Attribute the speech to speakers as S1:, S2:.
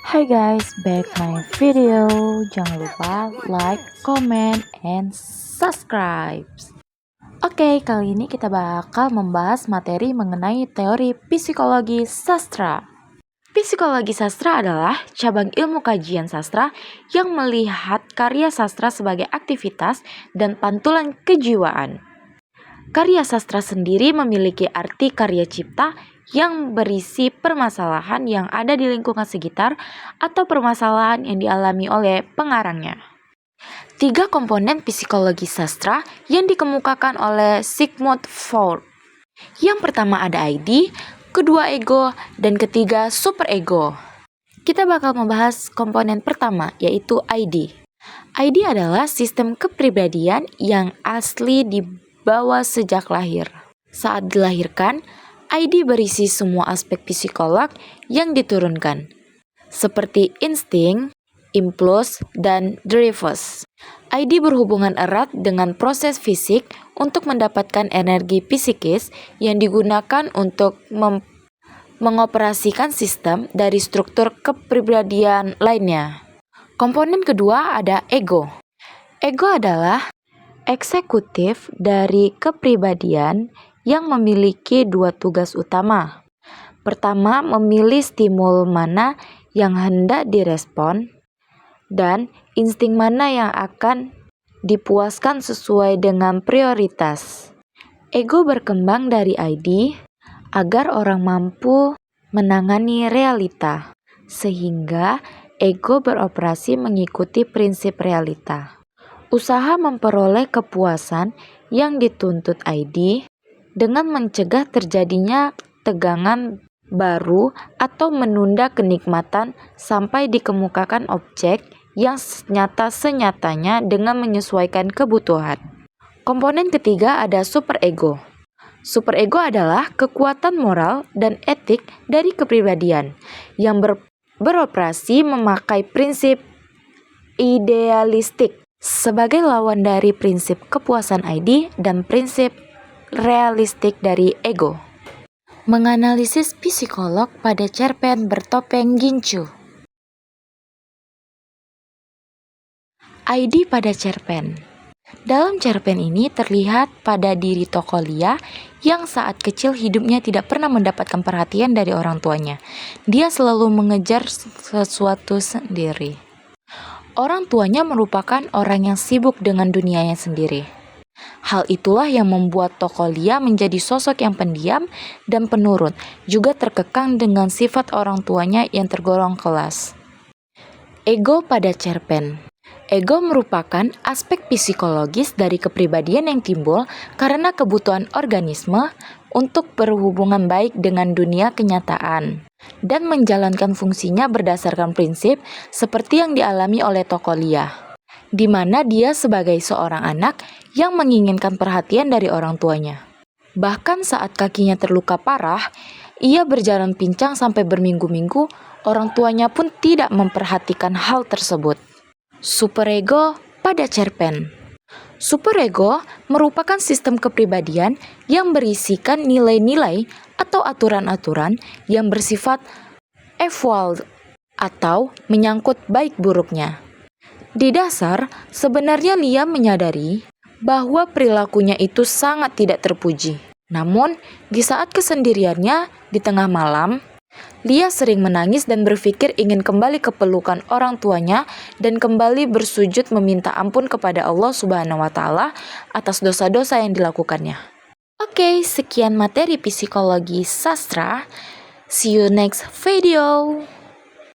S1: Hi guys, back my video. Jangan lupa like, comment, and subscribe. Oke, kali ini kita bakal membahas materi mengenai teori psikologi sastra. Psikologi sastra adalah cabang ilmu kajian sastra yang melihat karya sastra sebagai aktivitas dan pantulan kejiwaan. Karya sastra sendiri memiliki arti karya cipta yang berisi permasalahan yang ada di lingkungan sekitar atau permasalahan yang dialami oleh pengarangnya. 3 komponen psikologi sastra yang dikemukakan oleh Sigmund Freud. Yang pertama ada ID, kedua ego, dan ketiga superego. Kita bakal membahas komponen pertama, yaitu ID. ID adalah sistem kepribadian yang asli dibawa sejak lahir. Saat dilahirkan, ID berisi semua aspek psikolog yang diturunkan, seperti insting, impuls, dan drivers. ID berhubungan erat dengan proses fisik untuk mendapatkan energi psikis yang digunakan untuk mengoperasikan sistem dari struktur kepribadian lainnya. Komponen kedua ada ego. Ego adalah eksekutif dari kepribadian yang memiliki 2 tugas utama. Pertama, memilih stimul mana yang hendak direspon dan insting mana yang akan dipuaskan sesuai dengan prioritas. Ego berkembang dari ID agar orang mampu menangani realita, sehingga ego beroperasi mengikuti prinsip realita. Usaha memperoleh kepuasan yang dituntut ID dengan mencegah terjadinya tegangan baru atau menunda kenikmatan sampai dikemukakan objek yang senyata-senyatanya dengan menyesuaikan kebutuhan. Komponen ketiga ada superego. Superego adalah kekuatan moral dan etik dari kepribadian yang beroperasi memakai prinsip idealistik sebagai lawan dari prinsip kepuasan ID dan prinsip realistik dari ego. Menganalisis psikolog pada cerpen bertopeng gincu. ID pada cerpen. Dalam cerpen ini terlihat pada diri tokoh Lia yang saat kecil hidupnya tidak pernah mendapatkan perhatian dari orang tuanya. Dia selalu mengejar sesuatu sendiri. Orang tuanya merupakan orang yang sibuk dengan dunianya sendiri. Hal itulah yang membuat tokoh Lia menjadi sosok yang pendiam dan penurut, juga terkekang dengan sifat orang tuanya yang tergolong kelas. Ego pada cerpen. Ego merupakan aspek psikologis dari kepribadian yang timbul karena kebutuhan organisme untuk berhubungan baik dengan dunia kenyataan dan menjalankan fungsinya berdasarkan prinsip seperti yang dialami oleh tokoh Lia, di mana dia sebagai seorang anak yang menginginkan perhatian dari orang tuanya. Bahkan saat kakinya terluka parah, ia berjalan pincang sampai berminggu-minggu, orang tuanya pun tidak memperhatikan hal tersebut. Superego pada cerpen. Superego merupakan sistem kepribadian yang berisikan nilai-nilai atau aturan-aturan yang bersifat eval atau menyangkut baik buruknya. Di dasar, sebenarnya Lia menyadari bahwa perilakunya itu sangat tidak terpuji. Namun, di saat kesendiriannya di tengah malam, Lia sering menangis dan berpikir ingin kembali ke pelukan orang tuanya dan kembali bersujud meminta ampun kepada Allah Subhanahu wa Ta'ala atas dosa-dosa yang dilakukannya. Oke, sekian materi psikologi sastra. See you next video.